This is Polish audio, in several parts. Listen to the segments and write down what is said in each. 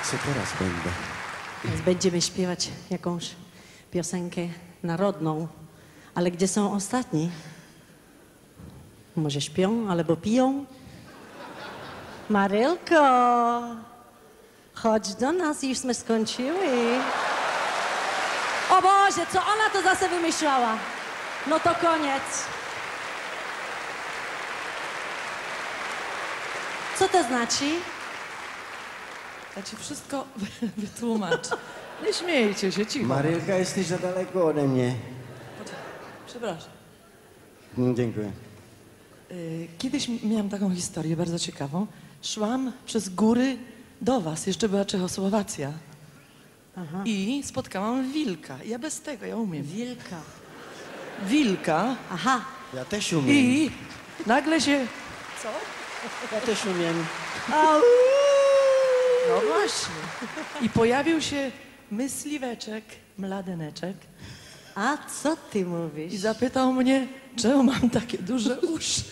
Co teraz będę? Więc będziemy śpiewać jakąś piosenkę narodną. Ale gdzie są ostatni? Może śpią albo piją? Marylko, chodź do nas, jużśmy skończyły. O Boże, co ona to zase wymyślała? No to koniec. Co to znaczy? Ja ci wszystko wytłumaczę. Nie śmiejcie się, cicho. Marylka, jesteś za daleko ode mnie. Przepraszam. Dziękuję. Kiedyś miałam taką historię bardzo ciekawą. Szłam przez góry do was, jeszcze była Czechosłowacja. Aha. I spotkałam wilka. Ja bez tego, ja umiem. Wilka. Wilka. Aha. Ja też umiem. I nagle się... Co? Ja też umiem. Au! No właśnie. I pojawił się myśliweczek, mladeneczek A co ty mówisz? i zapytał mnie, czemu mam takie duże uszy.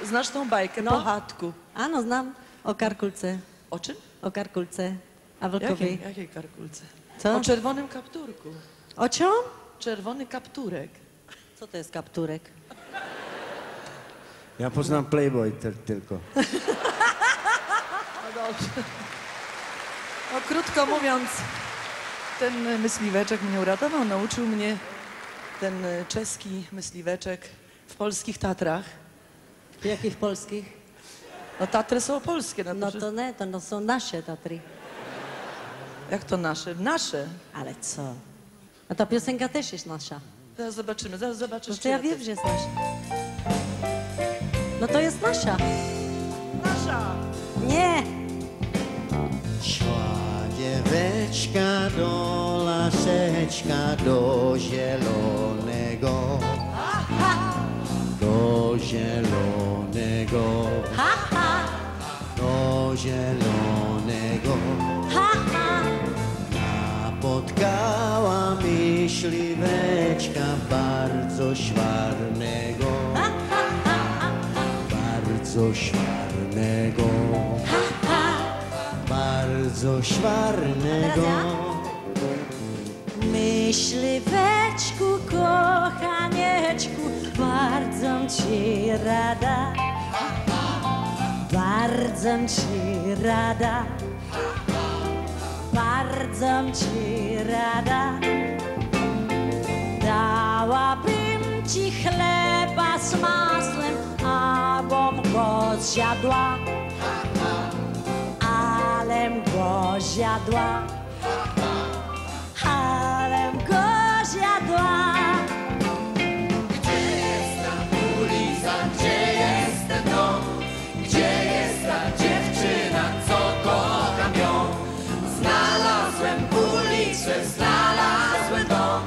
Znasz tą bajkę, No. po chatku? A no znam o karkulce. O czym? O karkulce. A Wilkowej. Jakiej karkulce? Co? O czerwonym kapturku. O czym? Czerwony kapturek. Co to jest kapturek? Ja poznam Playboy tylko. No dobrze. No krótko mówiąc, ten myśliweczek mnie uratował. Nauczył mnie ten czeski myśliweczek w polskich Tatrach. Jakich polskich? No Tatry są polskie. No to nie, to no są nasze Tatry. Jak to nasze? Nasze. Ale co? A ta piosenka też jest nasza. Zaraz zobaczymy, zaraz zobaczysz. No to ja wiem, że jest nasza. No to jest nasza. Nasza! Nie! Szła dzieweczka do laseczka, do zielonego. Do zielonego. Do zielonego. Napotkała myśliweczka bardzo szwarnego. Bardzo szwarnego. Bardzo szwarnego. Myśliweczku, kochanieczku, bardzo ci rada. Bardzo ci rada. Bardzo ci rada. Dałabym ci chleba z masłem, abym go zjadła. Alem go zjadła. Alem go zjadła. Gdzie jest ta ulica, gdzie jest ten dom? Gdzie jest ta dziewczyna, co kocham ją? Znalazłem ulicę, znalazłem dom.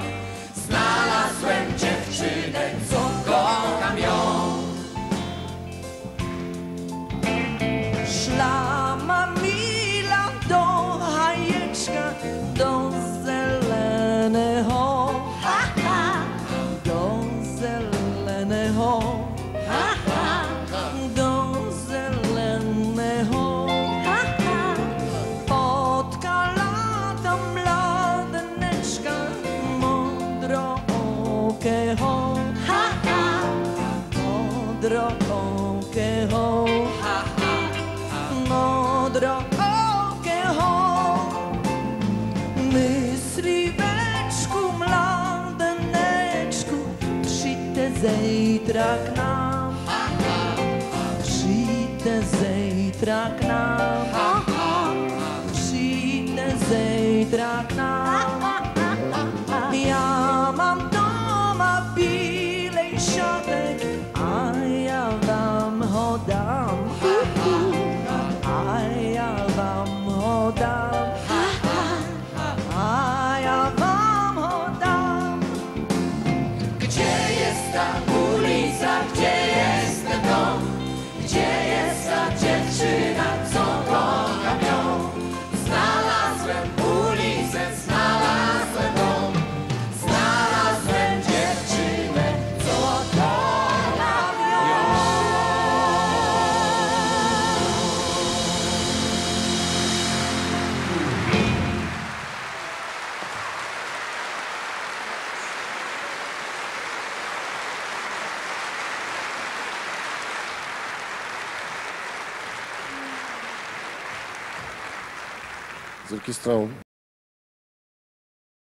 Znalazłem dziewczynę, co kocham ją. Szła mamila do hajeczka, do zelenego. Do zelenego. Do zelenego. Spotkała tam mladeneczka modrookego. Modrookego. Modrookego. Myśliweczku, mladeneczku, przyjdę zejtra k nam. Przyjdę zejtra k nam. Przyjdę zejtra k nam. Ja mam doma bilej siatek, a ja wam ho dam. A ja wam ho dam. A ja wam ho dam. Gdzie jest ta ulica, gdzie jest ten dom? Gdzie jest ta dziewczyna, co kocham ją? Znalazłem ulicę, znalazłem z orkiestrą